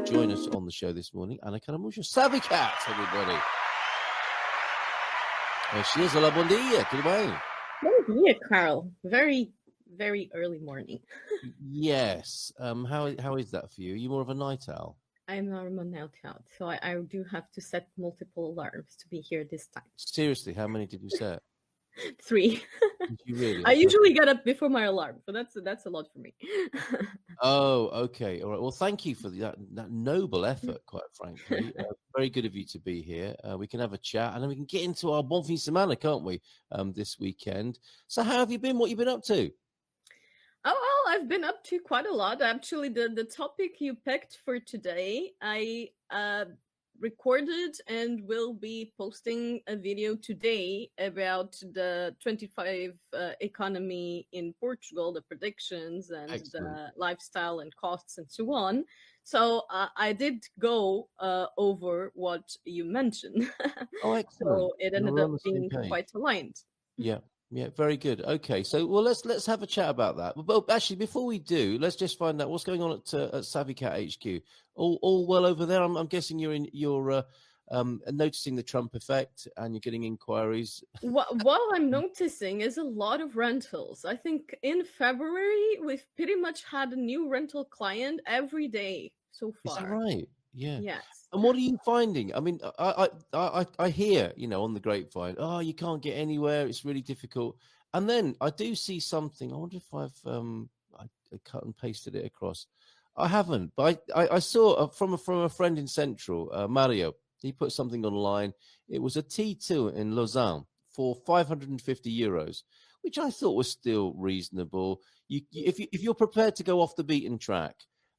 join us on the show this morning, Ana Carl Munson. Savvy Cat, everybody. There she is. Olá, bom dia. Tudo bem? Bom dia, Carl. Very, very early morning. Yes. How is that for you? Are you more of a night owl? I'm a night owl, so I do have to set multiple alarms to be here this time. Seriously, how many did you set? 3. Did you really? I usually get up before my alarm, so that's a lot for me. Oh, okay. All right. Well, thank you for that noble effort, quite frankly. Very good of you to be here. We can have a chat and then we can get into our bon fin semana, can't we, this weekend. So how have you been? What have you been up to? Oh, well, I've been up to quite a lot. Actually, the topic you picked for today, I recorded and will be posting a video today about the 25 economy in Portugal, the predictions and the lifestyle and costs and so on. So I did go over what you mentioned. Oh, excellent. So it ended up being quite aligned. Yeah. Yeah, very good. Okay, so well, let's have a chat about that. But actually, before we do, let's just find out what's going on at Savvy Cat HQ. All well over there. I'm guessing you're noticing the Trump effect, and you're getting inquiries. What I'm noticing is a lot of rentals. I think in February we've pretty much had a new rental client every day so far. Is that right? Yeah. Yes. And what are you finding? I mean, I hear, on the grapevine, oh, you can't get anywhere. It's really difficult. And then I do see something. I wonder if I cut and pasted it across. I haven't, but I saw from a friend in Central, Mario. He put something online. It was a T2 in Lausanne for €550, which I thought was still reasonable. If you're prepared to go off the beaten track,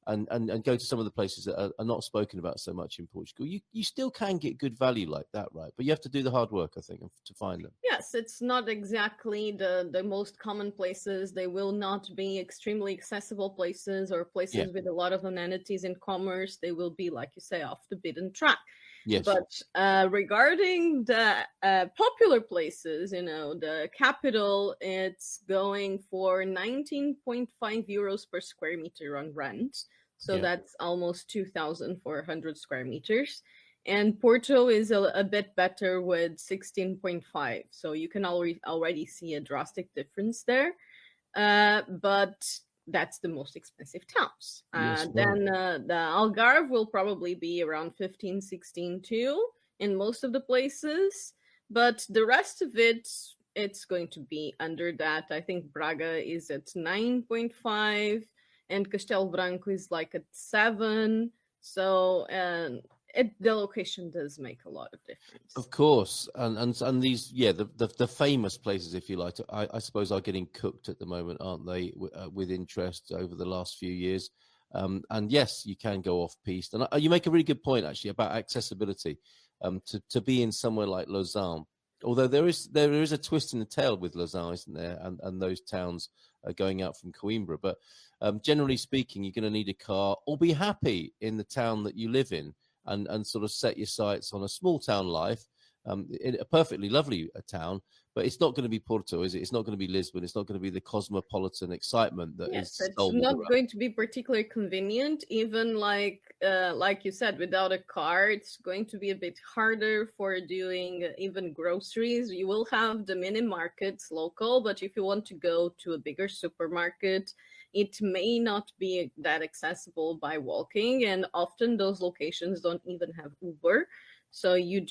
and go to some of the places that are not spoken about so much in Portugal, you still can get good value like that, right? But you have to do the hard work, I think, to find them. Yes, it's not exactly the most common places. They will not be extremely accessible places or places with a lot of amenities in commerce. They will be, like you say, off the beaten track. Yes. But regarding the popular places, the capital, it's going for 19.5 euros per square meter on rent. So that's almost 2,400 square meters. And Porto is a bit better with 16.5. So you can already see a drastic difference there. But that's the most expensive towns. Yes, then the Algarve will probably be around 15, 16 too in most of the places. But the rest of it, it's going to be under that. I think Braga is at 9.5 and Castelo Branco is like at 7. So the location does make a lot of difference. Of course, and these, the famous places, if you like, I suppose, are getting cooked at the moment, aren't they? With interest over the last few years, and yes, you can go off piste, and you make a really good point actually about accessibility. To be in somewhere like Lausanne, although there is a twist in the tail with Lausanne, isn't there? And those towns are going out from Coimbra, but generally speaking, you're going to need a car or be happy in the town that you live in. And sort of set your sights on a small town life, in a perfectly lovely town, but it's not going to be Porto, is it? It's not going to be Lisbon. It's not going to be the cosmopolitan excitement that is. It's not going to be particularly convenient. Even like you said, without a car, it's going to be a bit harder for doing even groceries. You will have the mini markets local, but if you want to go to a bigger supermarket, it may not be that accessible by walking, and often those locations don't even have Uber. So you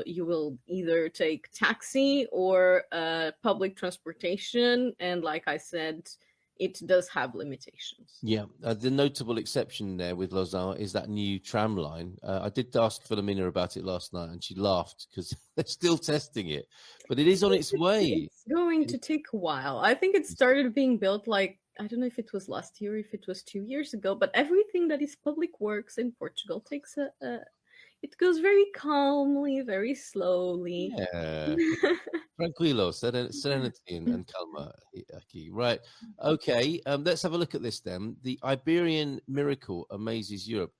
will either take taxi or public transportation, and like I said, it does have limitations. Yeah, the notable exception there with Lausanne is that new tram line. I did ask Philomena about it last night, and she laughed because they're still testing it, but it is on its way. It's going to take a while. I think it started being built I don't know if it was last year, if it was 2 years ago, but everything that is public works in Portugal takes it goes very calmly, very slowly. Yeah. Tranquilo, serenity and calma. Right. Okay. Let's have a look at this then. The Iberian Miracle amazes Europe.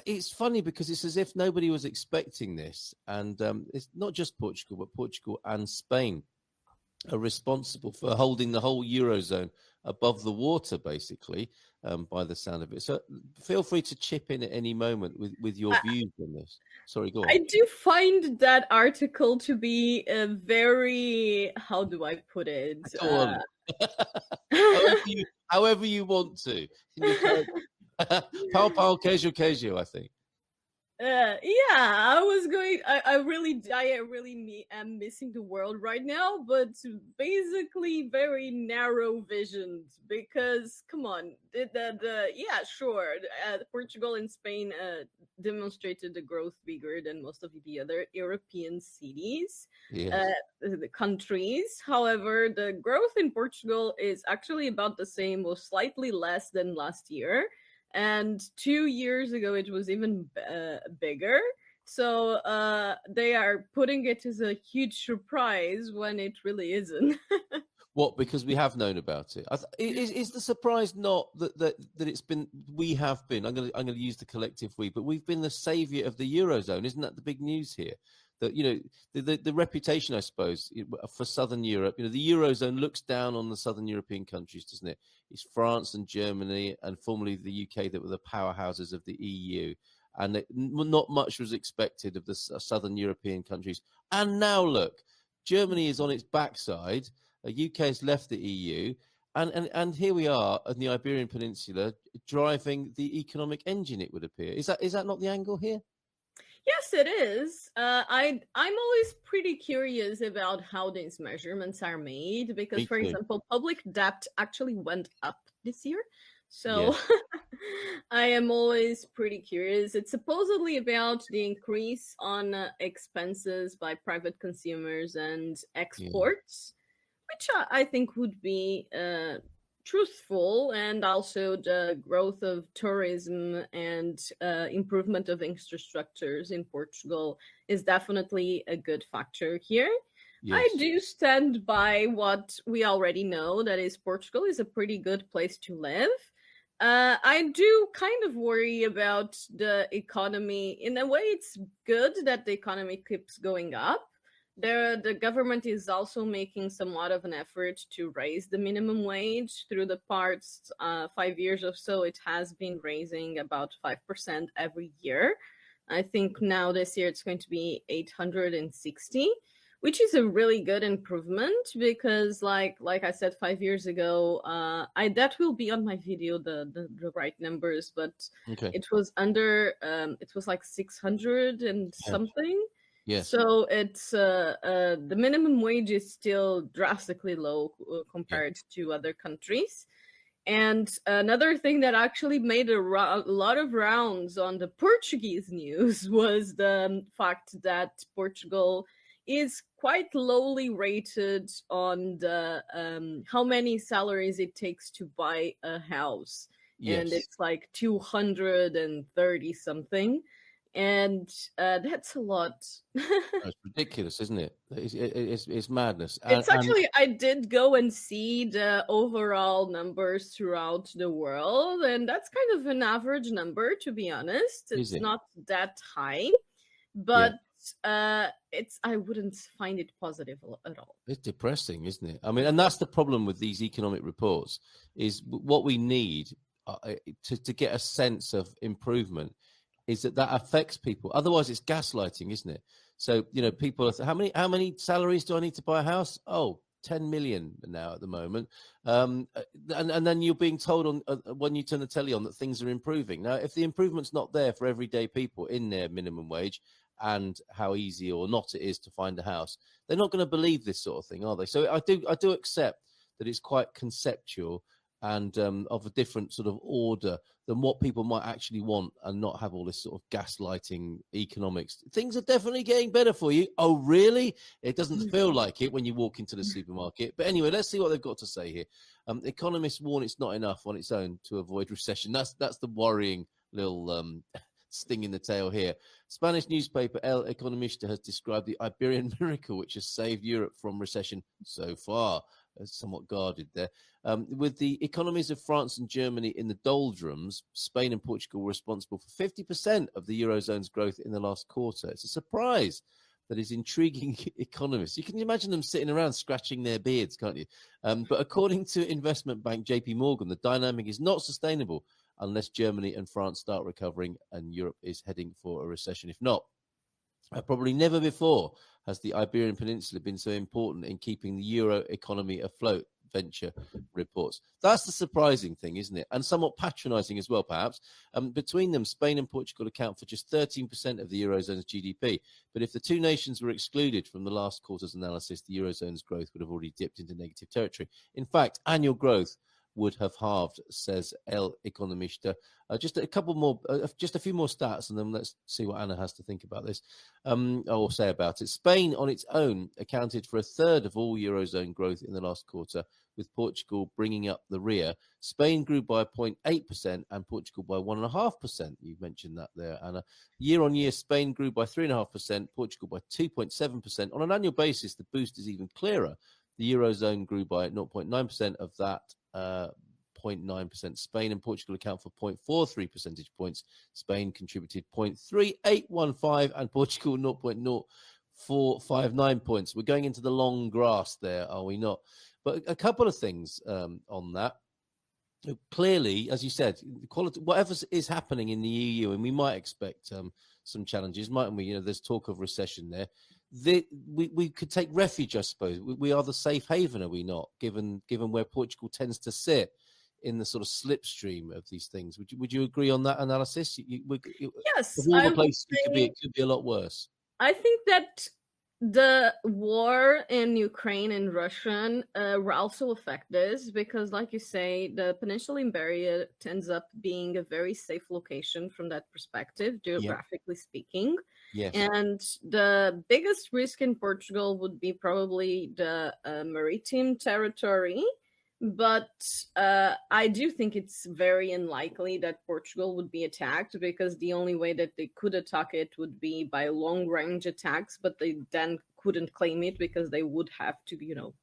It's funny because it's as if nobody was expecting this. And it's not just Portugal, but Portugal and Spain. are responsible for holding the whole Eurozone above the water, basically, by the sound of it. So feel free to chip in at any moment with your views on this. Sorry, go on. I do find that article to be a very, how do I put it? Go on. however you want to. Pow, casual, I think. Yeah, I really am missing the world right now, but basically very narrow visioned, because come on, yeah, sure, Portugal and Spain demonstrated the growth bigger than most of the other European cities, yes. The countries. However, the growth in Portugal is actually about the same or slightly less than last year. And 2 years ago, it was even bigger. So they are putting it as a huge surprise when it really isn't. What? Because we have known about it. Is the surprise not that it's been? We have been. I'm going to use the collective we, but we've been the saviour of the Eurozone. Isn't that the big news here? That, you know, the reputation, I suppose, for Southern Europe. You know, the Eurozone looks down on the Southern European countries, doesn't it? It's France and Germany, and formerly the UK, that were the powerhouses of the EU. And not much was expected of the Southern European countries. And now look, Germany is on its backside. The UK has left the EU. And here we are on the Iberian Peninsula driving the economic engine, it would appear. Is that not the angle here? Yes, it is. I'm always pretty curious about how these measurements are made, because, for example, public debt actually went up this year. So yes. I am always pretty curious. It's supposedly about the increase on expenses by private consumers and exports, which I think would be truthful, and also the growth of tourism and improvement of infrastructures in Portugal is definitely a good factor here. Yes. I do stand by what we already know, that is, Portugal is a pretty good place to live. I do kind of worry about the economy. In a way, it's good that the economy keeps going up. The government is also making somewhat of an effort to raise the minimum wage. Through the past 5 years or so, it has been raising about 5% every year. I think now this year it's going to be 860, which is a really good improvement, because like I said 5 years ago, that will be on my video, the right numbers, but it was under, it was like 600 and something. Yes. So it's the minimum wage is still drastically low compared to other countries. And another thing that actually made a lot of rounds on the Portuguese news was the fact that Portugal is quite lowly rated on the how many salaries it takes to buy a house. Yes. And it's like 230 something. And that's a lot. It's ridiculous, isn't it? It's madness. It's actually, I did go and see the overall numbers throughout the world, and that's kind of an average number, to be honest. It's not that high, but I wouldn't find it positive at all. It's depressing, isn't it? I mean, and that's the problem with these economic reports, is what we need to get a sense of improvement is that affects people. Otherwise, it's gaslighting, isn't it? So, you know, people are, how many salaries do I need to buy a house? Oh, 10 million now at the moment. And then you're being told when you turn the telly on that things are improving. Now, if the improvement's not there for everyday people in their minimum wage and how easy or not it is to find a house, they're not going to believe this sort of thing, are they? So I do accept that it's quite conceptual and of a different sort of order than what people might actually want, and not have all this sort of gaslighting economics. Things are definitely getting better for you. Oh, really? It doesn't feel like it when you walk into the supermarket. But anyway, let's see what they've got to say here. Economists warn it's not enough on its own to avoid recession. That's the worrying little sting in the tail here. Spanish newspaper El Economista has described the Iberian Miracle, which has saved Europe from recession so far. Somewhat guarded there. With the economies of France and Germany in the doldrums, Spain and Portugal were responsible for 50% of the Eurozone's growth in the last quarter. It's a surprise that is intriguing economists. You can imagine them sitting around scratching their beards, can't you? But according to investment bank JP Morgan, the dynamic is not sustainable unless Germany and France start recovering and Europe is heading for a recession. If not, probably never before has the Iberian Peninsula been so important in keeping the euro economy afloat, Venture reports. That's the surprising thing, isn't it? And somewhat patronizing as well, perhaps. Between them, Spain and Portugal account for just 13% of the Eurozone's GDP. But if the two nations were excluded from the last quarter's analysis, the Eurozone's growth would have already dipped into negative territory. In fact, annual growth would have halved, says El Economista. Just a couple more, just a few more stats, and then let's see what Anna has to think about this, or say about it. Spain on its own accounted for a third of all Eurozone growth in the last quarter, with Portugal bringing up the rear. Spain grew by 0.8% and Portugal by 1.5%. You mentioned that there, Anna. Year on year, Spain grew by 3.5%, Portugal by 2.7%. On an annual basis, the boost is even clearer. The Eurozone grew by 0.9% of that. 0.9%. Spain and Portugal account for 0.43 percentage points. Spain contributed 0.3815 and Portugal 0.0459 points. We're going into the long grass there, are we not? But a couple of things on that. Clearly, as you said, quality, whatever is happening in the EU, and we might expect some challenges, mightn't we? You know, there's talk of recession there. We could take refuge, I suppose. We are the safe haven, are we not? Given where Portugal tends to sit in the sort of slipstream of these things. Would you agree on that analysis? Yes, of all the places it could be a lot worse. I think that the war in Ukraine and Russia will also affect this because, like you say, the Peninsula Iberia ends up being a very safe location from that perspective, geographically speaking. Yes. And the biggest risk in Portugal would be probably the maritime territory. But I do think it's very unlikely that Portugal would be attacked because the only way that they could attack it would be by long-range attacks, but they then couldn't claim it because they would have to,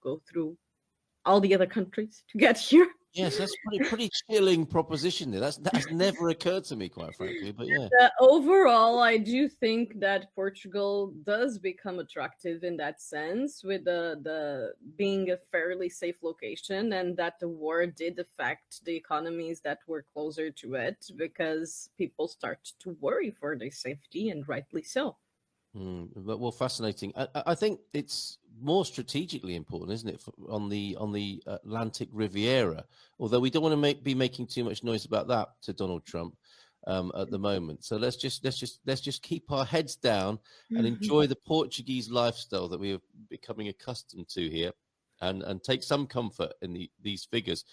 go through all the other countries to get here. Yes, that's pretty chilling proposition there. That's never occurred to me, quite frankly. But yeah, overall, I do think that Portugal does become attractive in that sense, with the being a fairly safe location, and that the war did affect the economies that were closer to it because people start to worry for their safety, and rightly so. Well, fascinating. I think it's more strategically important, isn't it, on the Atlantic Riviera? Although we don't want to be making too much noise about that to Donald Trump at the moment. So let's just keep our heads down and enjoy the Portuguese lifestyle that we are becoming accustomed to here, and take some comfort in these figures.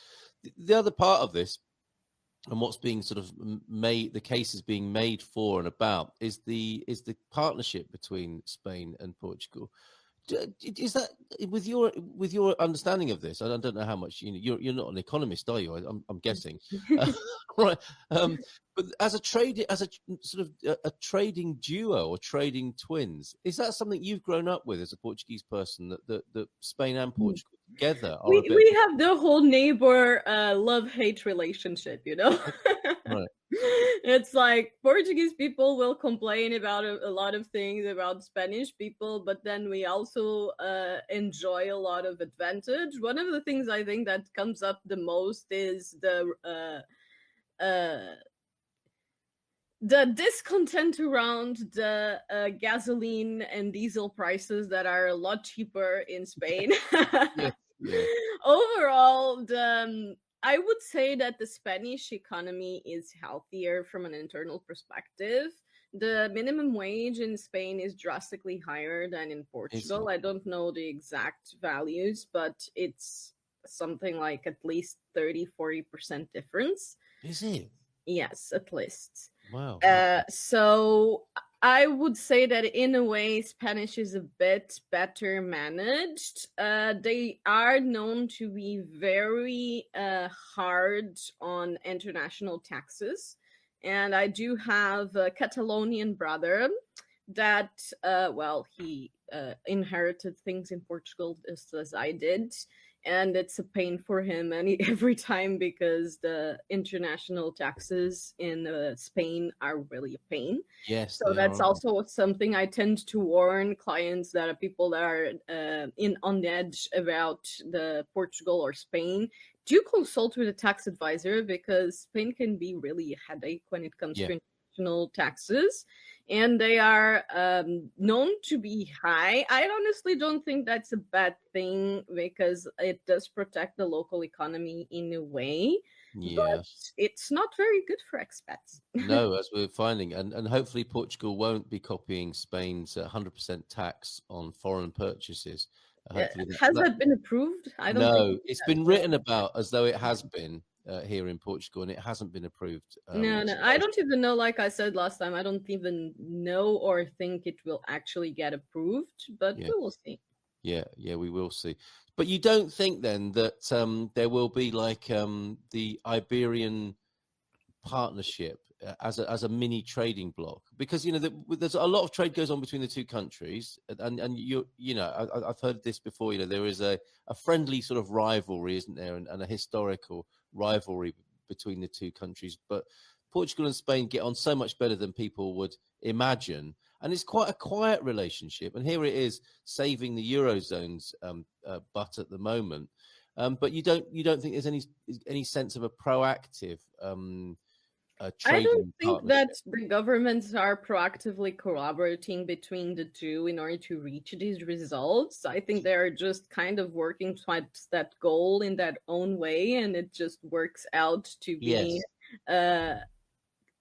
The other part of this, and what's being sort of made, the case is being made for and about, is the partnership between Spain and Portugal. Is that with your understanding of this? I don't know how much you're not an economist, are you? I'm guessing, right? But as a sort of a trading duo or trading twins, is that something you've grown up with as a Portuguese person? That Spain and Portugal together are we have the whole neighbor love-hate relationship, Right. It's like Portuguese people will complain about a lot of things about Spanish people, but then we also enjoy a lot of advantage. One of the things I think that comes up the most is the discontent around the gasoline and diesel prices that are a lot cheaper in Spain. Yeah. Overall, I would say that the Spanish economy is healthier from an internal perspective. The minimum wage in Spain is drastically higher than in Portugal. I don't know the exact values, but it's something like at least 30-40% difference. Is it? Yes, at least. Wow. So I would say that in a way, Spanish is a bit better managed. They are known to be very hard on international taxes. And I do have a Catalonian brother that, he inherited things in Portugal just as I did. and it's a pain for him every time because the international taxes in Spain are really a pain. Yes, So they are. that's also something I tend to warn clients that are people that are on edge about the Portugal or Spain. Do consult with a tax advisor because Spain can be really a headache when it comes Yeah. to international taxes, and they are known to be high. I honestly don't think that's a bad thing because it does protect the local economy in a way, but Yeah. it's not very good for expats. No, as we're finding, and hopefully Portugal won't be copying Spain's 100% tax on foreign purchases. Hopefully Has that that been approved? I don't think no, it's that been will. written about as though it has been here in Portugal, and it hasn't been approved. No, no, I don't even know. Like I said last time, I don't even know or think it will actually get approved, but Yeah, we will see. yeah, we will see. But you don't think then that there will be like the Iberian partnership as a mini trading bloc, because you know there's a lot of trade goes on between the two countries, and you know I've heard this before. You know, there is a friendly sort of rivalry, isn't there, and a historical rivalry between the two countries. But Portugal and Spain get on so much better than people would imagine, and it's quite a quiet relationship. And here it is saving the eurozone's butt at the moment. But you don't think there's any sense of a proactive I don't trading think partnership? that the governments are proactively collaborating between the two in order to reach these results. I think they're just kind of working towards that goal in that own way, and it just works out to be Yes, uh,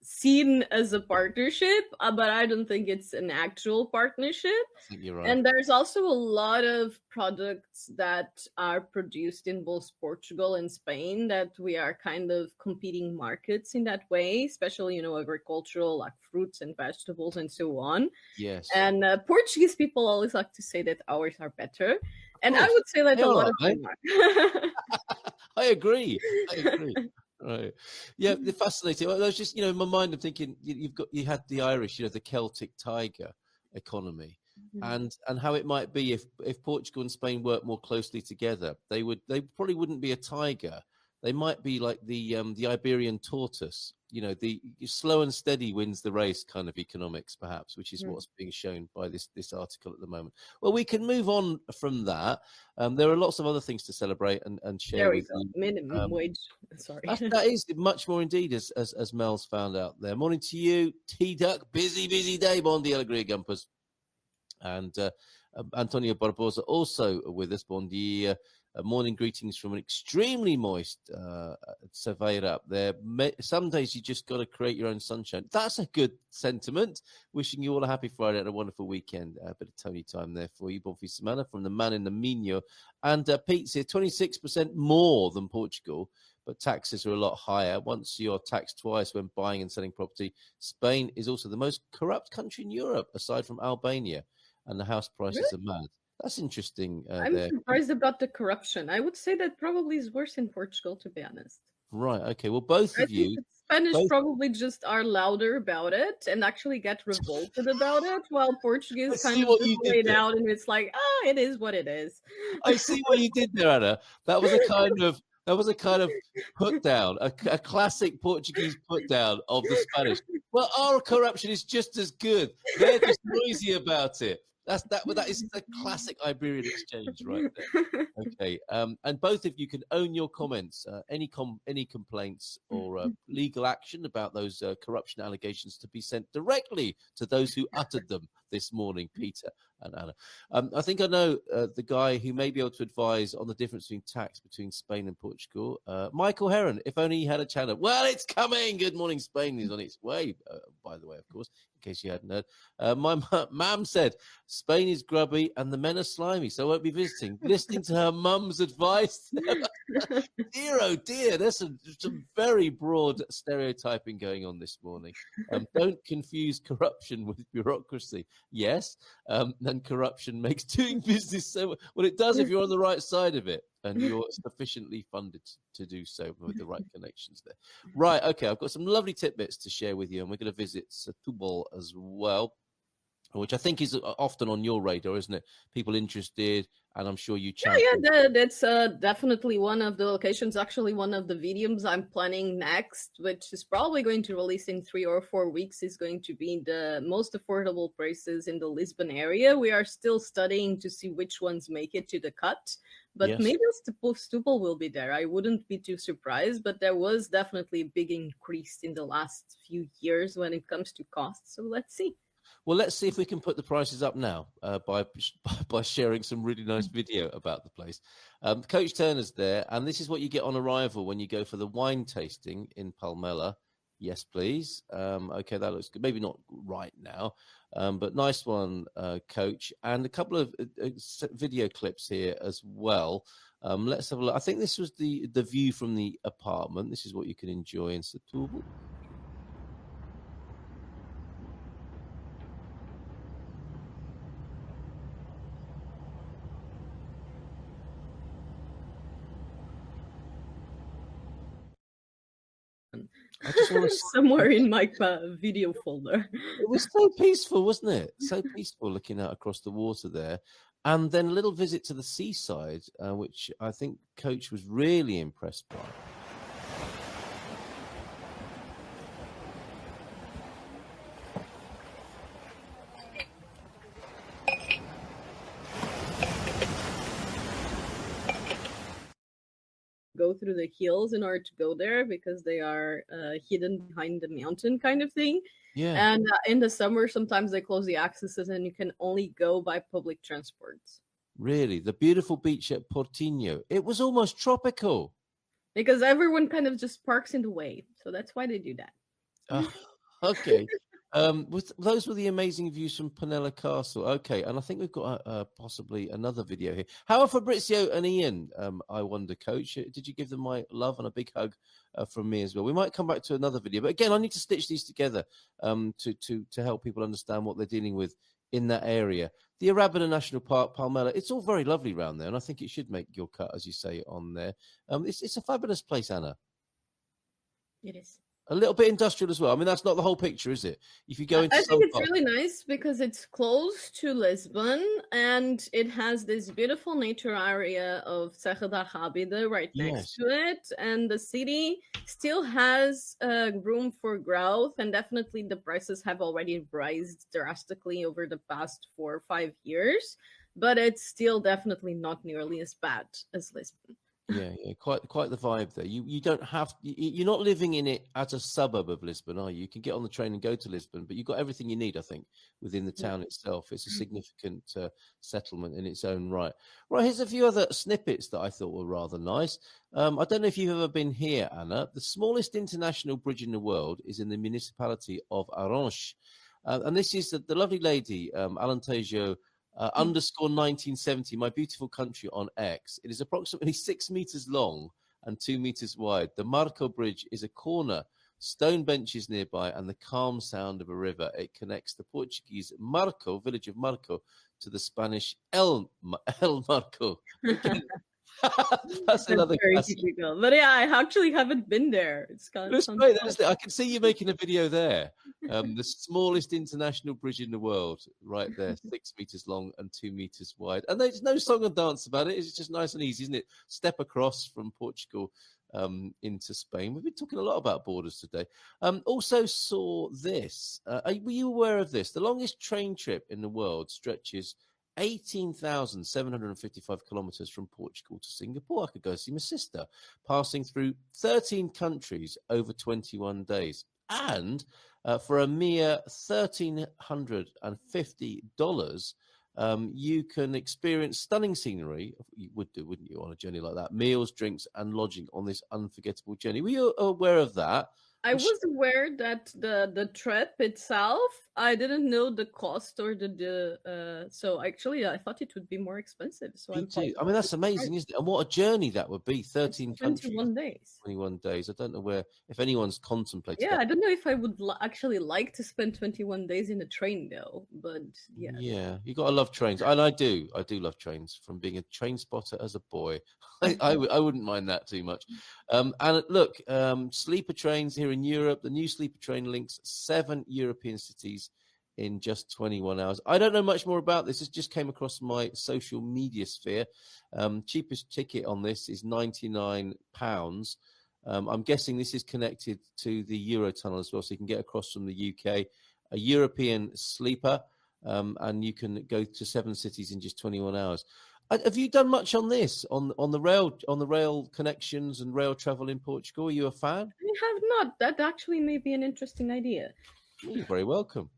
seen as a partnership, but I don't think it's an actual partnership. I think you're right. And there's also a lot of products that are produced in both Portugal and Spain that we are kind of competing markets in that way, especially, agricultural, like fruits and vegetables and so on. Yes, And Portuguese people always like to say that ours are better. of And I course. would say that They a are, lot aren't of they? them are. I agree. I agree. Right. Yeah, they're fascinating. Well, I was just, in my mind, I'm thinking you had the Irish, the Celtic tiger economy, and how it might be if Portugal and Spain work more closely together. They probably wouldn't be a tiger. They might be like the Iberian tortoise. The slow and steady wins the race kind of economics, perhaps, which is what's being shown by this article at the moment. Well, we can move on from that. There are lots of other things to celebrate and share There we with go. you. Minimum wage. Sorry. That is much more indeed, as Mel's found out there. Morning to you, T Duck. Busy day. Bon dia, alegria, gumpers. And Antonio Barbosa also with us. Bon dia. Morning greetings from an extremely moist Cerveira up there. Some days you just got to create your own sunshine. That's a good sentiment. Wishing you all a happy Friday and a wonderful weekend. A bit of Tony time there for you. Bon fin semana from the man in the Minho. And Pete's here, 26% more than Portugal, but taxes are a lot higher. Once you're taxed twice when buying and selling property, Spain is also the most corrupt country in Europe, aside from Albania, and the house prices are mad. That's interesting. I'm There, surprised about the corruption. I would say that probably is worse in Portugal, to be honest. right? Okay. Well, both I of think you, the Spanish both. probably just are louder about it and actually get revolted about it, while I Portuguese kind see of what just you did laid there. out and it's like, it is what it is. I see what you did there, Anna. That was a kind of put down, a classic Portuguese put down of the Spanish. Well, our corruption is just as good. They're just noisy about it. That is a classic Iberian exchange right there. Okay, and both of you can own your comments. Any complaints or legal action about those corruption allegations to be sent directly to those who uttered them this morning, Peter and Anna. I think I know the guy who may be able to advise on the difference between tax between Spain and Portugal. Michael Heron, if only he had a channel. Well, it's coming. Good Morning Spain is on its way, by the way, of course, in case you hadn't heard. My mum said Spain is grubby and the men are slimy, so I won't be visiting. Listening to her mum's advice. Dear, oh dear, there's some very broad stereotyping going on this morning. Don't confuse corruption with bureaucracy. Yes, then corruption makes doing business so well. It does if you're on the right side of it and you're sufficiently funded to do so with the right connections there. Right, okay, I've got some lovely tidbits to share with you, and we're going to visit Setúbal as well. which I think is often on your radar, isn't it? People interested, and I'm sure you Yeah, champion. that's definitely one of the locations. Actually, one of the videos I'm planning next, which is probably going to release in 3 or 4 weeks, is going to be the most affordable prices in the Lisbon area. We are still studying to see which ones make it to the cut, but Yes. maybe Setúbal will be there. I wouldn't be too surprised, but there was definitely a big increase in the last few years when it comes to costs. So let's see. Well, let's see if we can put the prices up now by sharing some really nice video about the place. Coach Turner's there, and this is what you get on arrival when you go for the wine tasting in Palmela. Yes, please. Okay, that looks good. Maybe not right now, but nice one, Coach. And a couple of video clips here as well. Let's have a look. I think this was the view from the apartment. This is what you can enjoy in Setúbal. I just want to Somewhere in my video folder. It was so peaceful, wasn't it? So peaceful looking out across the water there. And then a little visit to the seaside, which I think Coach was really impressed by. Go through the hills in order to go there because they are hidden behind the mountain kind of thing. Yeah, And in the summer, sometimes they close the accesses and you can only go by public transports. really. The beautiful beach at Portinho. It was almost tropical. Because everyone kind of just parks in the way. So that's why they do that. Okay. Those were the amazing views from Penella Castle. Okay, and I think we've got possibly another video here. How are Fabrizio and Ian? I wonder, Coach. Did you give them my love and a big hug from me as well? We might come back to another video, but again, I need to stitch these together to help people understand what they're dealing with in that area. The Arabina National Park, Palmela. It's all very lovely around there, and I think it should make your cut, as you say, on there. It's a fabulous place, Anna. It is. A little bit industrial as well. I mean, that's not the whole picture, is it? If you go into I think it's parts, really nice because it's close to Lisbon and it has this beautiful nature area of Serra da Rábida right next to it. And the city still has room for growth, and definitely the prices have already risen drastically over the past 4 or 5 years, but it's still definitely not nearly as bad as Lisbon. yeah, quite the vibe there. You don't have you're not living in it as a suburb of Lisbon, are you? You can get on the train and go to Lisbon, but you've got everything you need, I think, within the town itself. It's a significant settlement in its own right. Right, here's a few other snippets that I thought were rather nice. I don't know if you've ever been here, Anna. The smallest international bridge in the world is in the municipality of Aranjuez. And this is the lovely lady, Alentejo, _ 1970, my beautiful country on X. It is approximately 6 meters long and 2 meters wide. The Marco Bridge is a corner, stone benches nearby, and the calm sound of a river. It connects the Portuguese Marco, village of Marco, to the Spanish El Marco. That's another very classic. typical. But yeah, I actually haven't been there. It's kind of Great, I can see you making a video there. The smallest international bridge in the world, right there, 6 meters long and 2 meters wide. And there's no song and dance about it. It's just nice and easy, isn't it? Step across from Portugal into Spain. We've been talking a lot about borders today. Also saw this. Were you aware of this? The longest train trip in the world stretches 18,755 kilometers from Portugal to Singapore. I could go see my sister, passing through 13 countries over 21 days. And for a mere $1,350, you can experience stunning scenery. You would do, wouldn't you, on a journey like that? Meals, drinks, and lodging on this unforgettable journey. Were you aware of that? I was aware that the trip itself, I didn't know the cost or so actually I thought it would be more expensive. So Me too. I mean, that's amazing, isn't it? And what a journey that would be. 13 countries. 21 days. 21 days. I don't know if anyone's contemplated Yeah, that. I don't know if I would actually like to spend 21 days in a train though, but yeah. Yeah, you got to love trains. And I do love trains from being a train spotter as a boy. I wouldn't mind that too much. And look, sleeper trains here in Europe, the new sleeper train links 7 European cities in just 21 hours. I don't know much more about this. It just came across my social media sphere. Cheapest ticket on this is £99. I'm guessing this is connected to the Eurotunnel as well, so you can get across from the UK. A European sleeper, and you can go to 7 cities in just 21 hours. Have you done much on this, on the rail connections and rail travel in Portugal? Are you a fan? I have not. That actually may be an interesting idea. You're very welcome.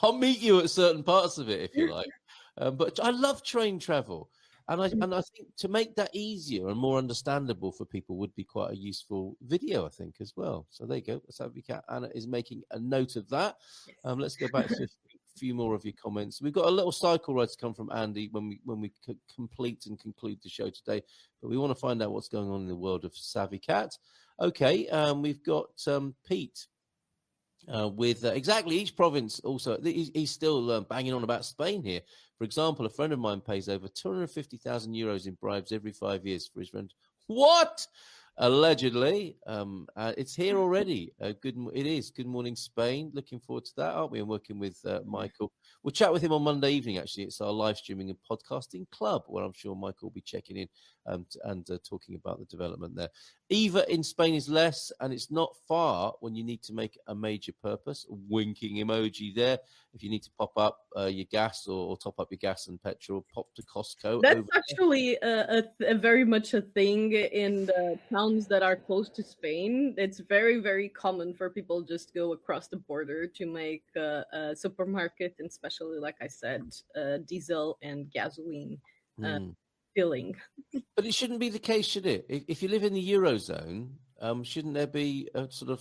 I'll meet you at certain parts of it if you like. But I love train travel, and I think to make that easier and more understandable for people would be quite a useful video, I think, as well. So there you go. Savikat Anna is making a note of that. Let's go back to a few more of your comments. We've got a little cycle ride to come from Andy when we complete and conclude the show today, but we want to find out what's going on in the world of Savikat. Okay, we've got Pete. With exactly each province also. He's still banging on about Spain here. For example, a friend of mine pays over 250,000 euros in bribes every 5 years for his rent. What? Allegedly. It's here already. It is. Good Morning Spain. Looking forward to that, aren't we? And working with Michael. We'll chat with him on Monday evening, actually. It's our live streaming and podcasting club, where I'm sure Michael will be checking in and talking about the development there. Eva in Spain is less, and it's not far when you need to make a major purpose. Winking emoji there. If you need to pop up your gas or top up your gas and petrol, pop to Costco. That's actually a very much a thing in the towns that are close to Spain. It's very, very common for people just go across the border to make a supermarket, and especially, like I said, diesel and gasoline filling. But it shouldn't be the case, should it? If you live in the Eurozone, shouldn't there be a sort of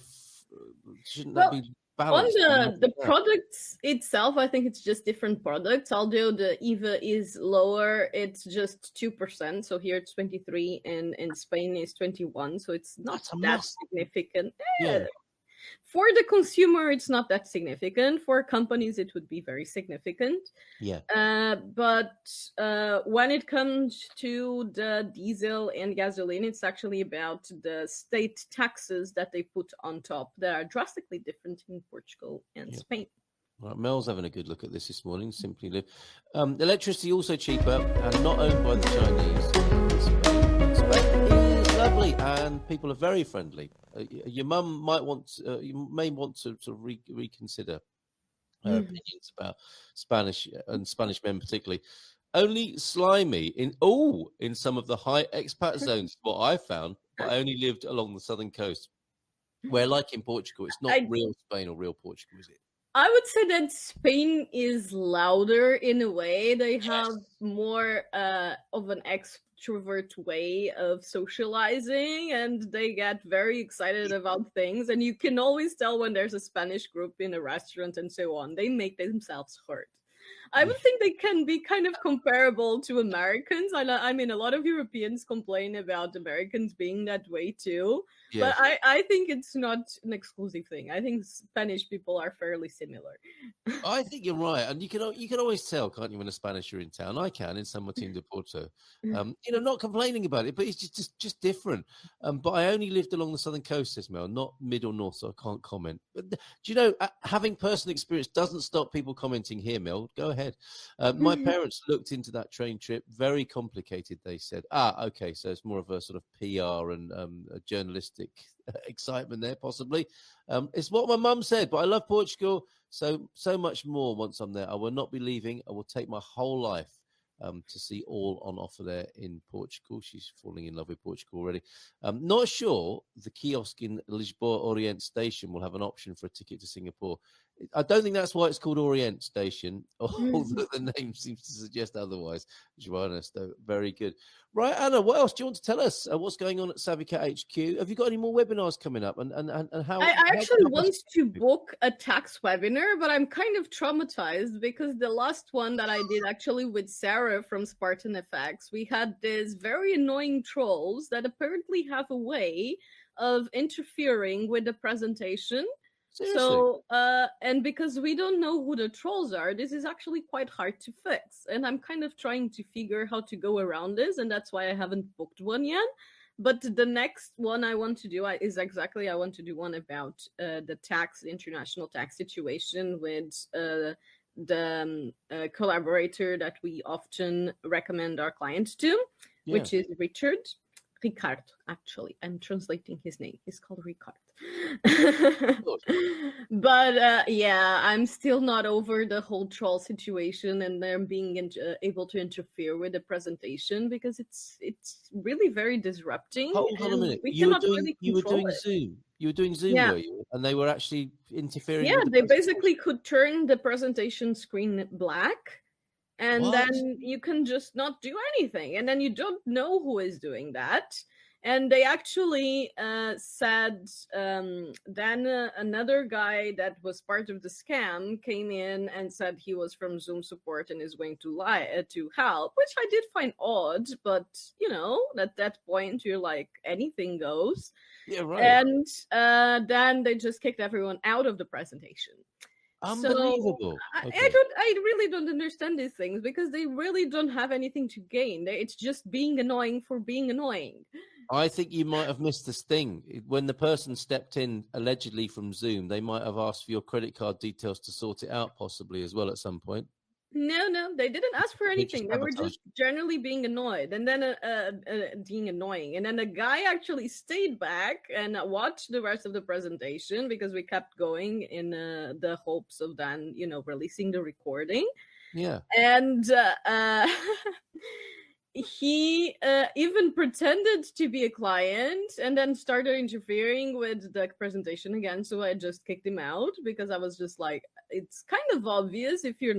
that be balanced? On the products itself, I think it's just different products. Although the IVA is lower, it's just 2%. So here it's 23, and in Spain is 21. So it's not that significant. Yeah. For the consumer, it's not that significant. For companies, it would be very significant. Yeah. But when it comes to the diesel and gasoline, it's actually about the state taxes that they put on top that are drastically different in Portugal and Spain. Right, Mel's having a good look at this morning. Simply live. Electricity also cheaper and not owned by the Chinese. Spain is lovely, and people are very friendly. Your mum you may want to sort of reconsider her opinions about Spanish and Spanish men particularly. Only slimy in some of the high expat zones. What I found, but I only lived along the southern coast, where, like in Portugal, it's not real Spain or real Portugal, is it? I would say that Spain is louder in a way. They have more of an extrovert way of socializing, and they get very excited about things. And you can always tell when there's a Spanish group in a restaurant and so on. They make themselves heard. I would think they can be kind of comparable to Americans. I mean, a lot of Europeans complain about Americans being that way too. Yes. But I think it's not an exclusive thing. I think Spanish people are fairly similar. I think you're right, and you can always tell, can't you, when a Spanish are in town? I can in San Martin de Porto. Not complaining about it, but it's just different. But I only lived along the southern coast, says Mel, not mid or north, so I can't comment. But do you know, having personal experience doesn't stop people commenting here, Mel. Go ahead. My parents looked into that train trip. Very complicated, they said. Okay, so it's more of a sort of PR and a journalistic excitement there, possibly. It's what my mum said, but I love Portugal so much more once I'm there. I will not be leaving. I will take my whole life to see all on offer there in Portugal. She's falling in love with Portugal already. Not sure the kiosk in Lisboa Orient Station will have an option for a ticket to Singapore. I don't think that's why it's called Orient Station, although the name seems to suggest otherwise. Joanna, so very good. Right, Anna, what else do you want to tell us? What's going on at Savikat HQ? Have you got any more webinars coming up? And how? I actually want to book a tax webinar, but I'm kind of traumatized because the last one that I did actually with Sarah from Spartan FX, we had these very annoying trolls that apparently have a way of interfering with the presentation. Seriously? So, and because we don't know who the trolls are, this is actually quite hard to fix. And I'm kind of trying to figure how to go around this, and that's why I haven't booked one yet. But the next one I want to do is exactly, I want to do one about the international tax situation with the collaborator that we often recommend our clients to, which is Ricardo, actually. I'm translating his name. He's called Ricardo. But yeah, I'm still not over the whole troll situation and them being able to interfere with the presentation, because it's really very disrupting. Hold on a minute. You were doing Zoom. You were doing Zoom, yeah. were you? And they were actually interfering. Yeah, with they basically could turn the presentation screen black, and then you can just not do anything, and then you don't know who is doing that. And they actually said then another guy that was part of the scam came in and said he was from Zoom support and is going to help, which I did find odd. But you know, at that point you're like, anything goes. Yeah, right. And then they just kicked everyone out of the presentation. Unbelievable. So I really don't understand these things, because they really don't have anything to gain. It's just being annoying for being annoying. I think you might have missed the sting. When the person stepped in allegedly from Zoom, they might have asked for your credit card details to sort it out, possibly as well at some point. No, they didn't ask for anything. They were just generally being annoyed, and then being annoying. And then the guy actually stayed back and watched the rest of the presentation, because we kept going in the hopes of then, you know, releasing the recording. Yeah. And he even pretended to be a client and then started interfering with the presentation again. So I just kicked him out, because I was just like, it's kind of obvious if you're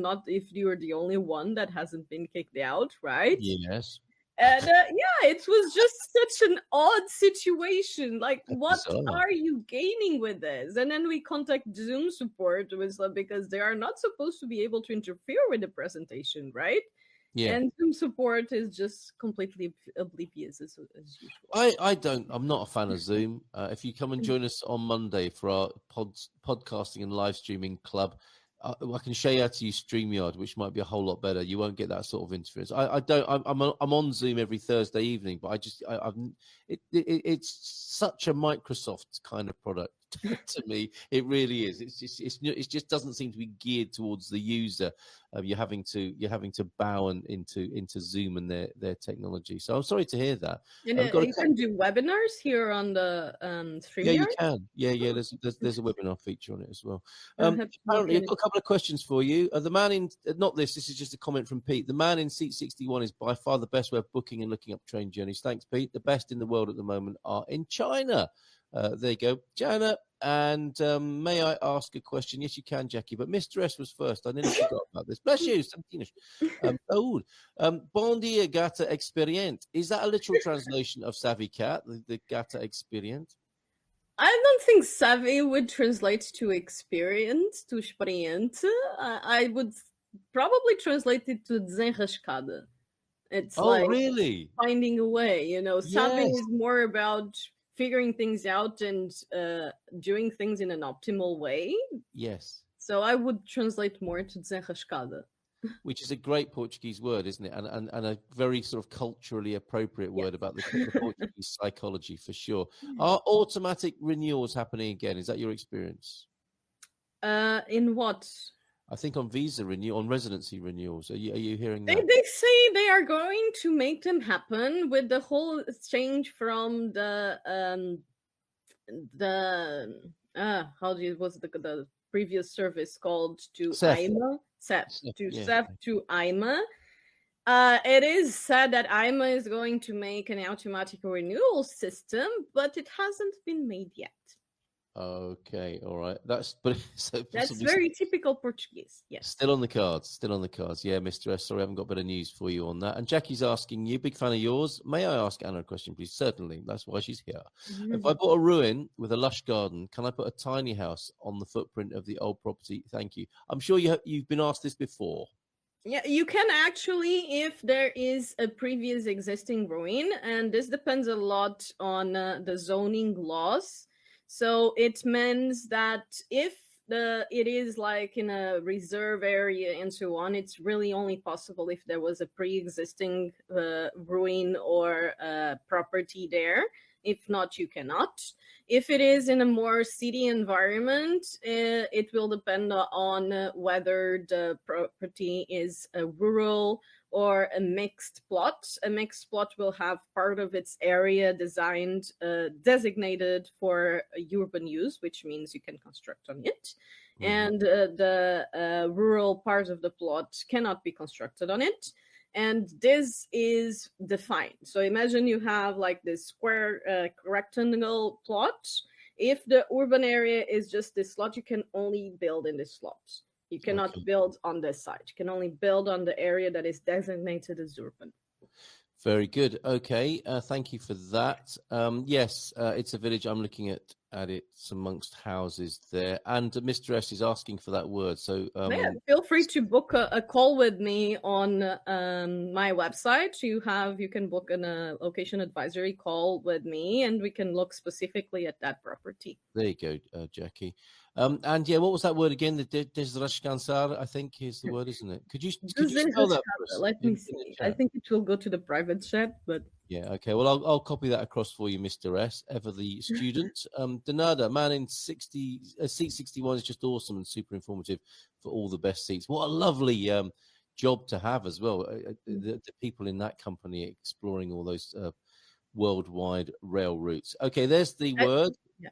the only one that hasn't been kicked out, right? Yes. And yeah, it was just such an odd situation. Like, what are you gaining with this? And then we contact Zoom support because they are not supposed to be able to interfere with the presentation, right? Yeah. And Zoom support is just completely oblivious as usual. I'm not a fan of Zoom. If you come and join us on Monday for our podcasting and live streaming club, I can show you how to use StreamYard, which might be a whole lot better. You won't get that sort of interference. I'm on Zoom every Thursday evening, but it's such a Microsoft kind of product to me. It really is. It just doesn't seem to be geared towards the user. You're having to bow into Zoom and their technology. So I'm sorry to hear that. And you can do webinars here on the StreamYard? Yeah, you can. Yeah. There's a webinar feature on it as well. Apparently, I've got a couple of questions for you. The man in this is just a comment from Pete. The man in seat 61 is by far the best way of booking and looking up train journeys. Thanks, Pete. The best in the world at the moment are in China. There you go, Jana. And may I ask a question? Yes, you can, Jackie. But Mr. S was first. I nearly forgot about this. Bless you, Santinish. Bon dia, gata experiente. Is that a literal translation of savvy cat, the gata experiente? I don't think savvy would translate to experience, to experiente. I would probably translate it to desenrascada. It's really? Finding a way, you know. Savvy is more about figuring things out and doing things in an optimal way. Yes. So I would translate more to desenrascada. Which is a great Portuguese word, isn't it? And a very sort of culturally appropriate word about the Portuguese psychology, for sure. Are automatic renewals happening again? Is that your experience? In what? I think on on residency renewals. Are you hearing that? They say they are going to make them happen with the whole change from the the previous service called to IMA, to IMA. It is said that IMA is going to make an automatic renewal system, but it hasn't been made yet. Okay, all right. That's very typical Portuguese. Yes. Still on the cards. Yeah, Mr. S. Sorry, I haven't got better news for you on that. And Jackie's asking you, big fan of yours. May I ask Anna a question, please? Certainly. That's why she's here. Mm-hmm. If I bought a ruin with a lush garden, can I put a tiny house on the footprint of the old property? Thank you. I'm sure you've been asked this before. Yeah, you can actually, if there is a previous existing ruin, and this depends a lot on the zoning laws. So it means that if it is like in a reserve area and so on, it's really only possible if there was a pre-existing ruin or property there. If not, you cannot. If it is in a more city environment, it will depend on whether the property is a rural or a mixed plot. A mixed plot will have part of its area designed, designated for urban use, which means you can construct on it. And the rural part of the plot cannot be constructed on it. And this is defined. So imagine you have like this square rectangle plot. If the urban area is just this slot, you can only build in this slot. You cannot build on this side. You can only build on the area that is designated as urban. Very good. Okay. Thank you for that. Yes, it's a village. I'm looking at it amongst houses there. And Mr. S is asking for that word. So yeah, feel free to book a call with me on my website. You can book a location advisory call with me, and we can look specifically at that property. There you go, Jackie. And yeah, what was that word again? The desrascansar, I think, is the word, isn't it? Could you spell that for us? Let me see. I think it will go to the private chat, but yeah, okay. Well, I'll copy that across for you, Mr. S. Ever the student. Donada, man in seat 61 is just awesome and super informative for all the best seats. What a lovely job to have as well. The people in that company exploring all those worldwide rail routes. Okay, there's the word. Yeah.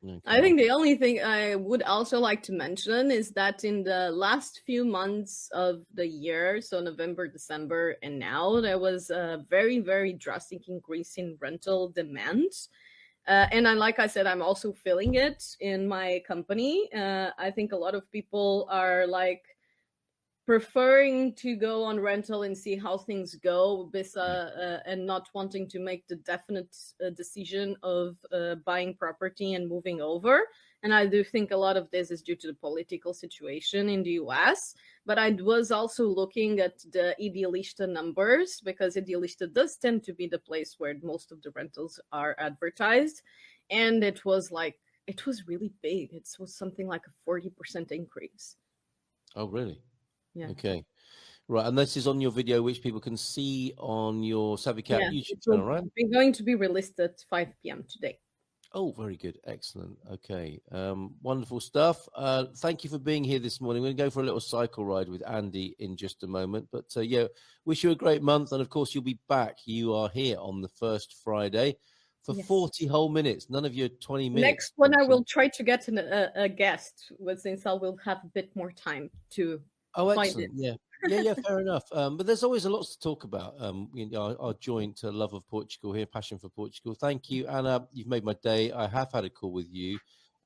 Okay. I think the only thing I would also like to mention is that in the last few months of the year, so November, December, and now, there was a very, very drastic increase in rental demand. And like I said, I'm also feeling it in my company. I think a lot of people are like preferring to go on rental and see how things go, and not wanting to make the definite decision of buying property and moving over. And I do think a lot of this is due to the political situation in the US. But I was also looking at the Idealista numbers, because Idealista does tend to be the place where most of the rentals are advertised. And it was really big. It was something like a 40% increase. Oh, really? Yeah. Okay. Right. And this is on your video, which people can see on your SavvyCat YouTube channel, right? It's going to be released at 5 p.m. today. Oh, very good. Excellent. Okay. Wonderful stuff. Thank you for being here this morning. We're going to go for a little cycle ride with Andy in just a moment. But yeah, wish you a great month. And of course, you'll be back. You are here on the first Friday for 40 whole minutes. None of your 20 minutes. Next one, I will try to get a guest, since I will have a bit more time to find it. Yeah, fair enough. But there's always a lot to talk about. Our joint love of Portugal here, passion for Portugal. Thank you, Anna. You've made my day. I have had a call with you,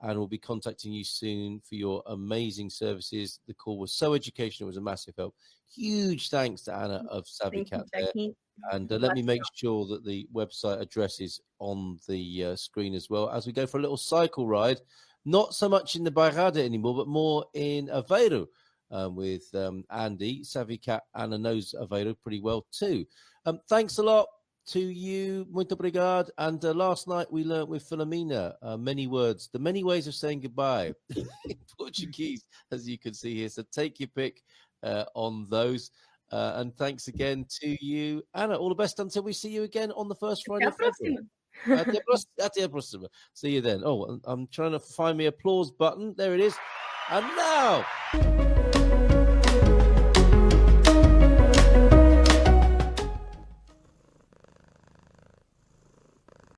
and we'll be contacting you soon for your amazing services. The call was so educational; it was a massive help. Huge thanks to Anna of SavvyCat there. And let me make sure that the website address is on the screen as well as we go for a little cycle ride. Not so much in the Bairrada anymore, but more in Aveiro. With Andy. SavvyCat Anna knows Aveiro pretty well too. Thanks a lot to you. Muito obrigado. And last night we learned with Philomena many words, the many ways of saying goodbye in Portuguese, as you can see here. So take your pick on those. And thanks again to you, Anna. All the best until we see you again on the first Friday of February. Até a próxima. See you then. Oh, I'm trying to find my applause button. There it is. And now...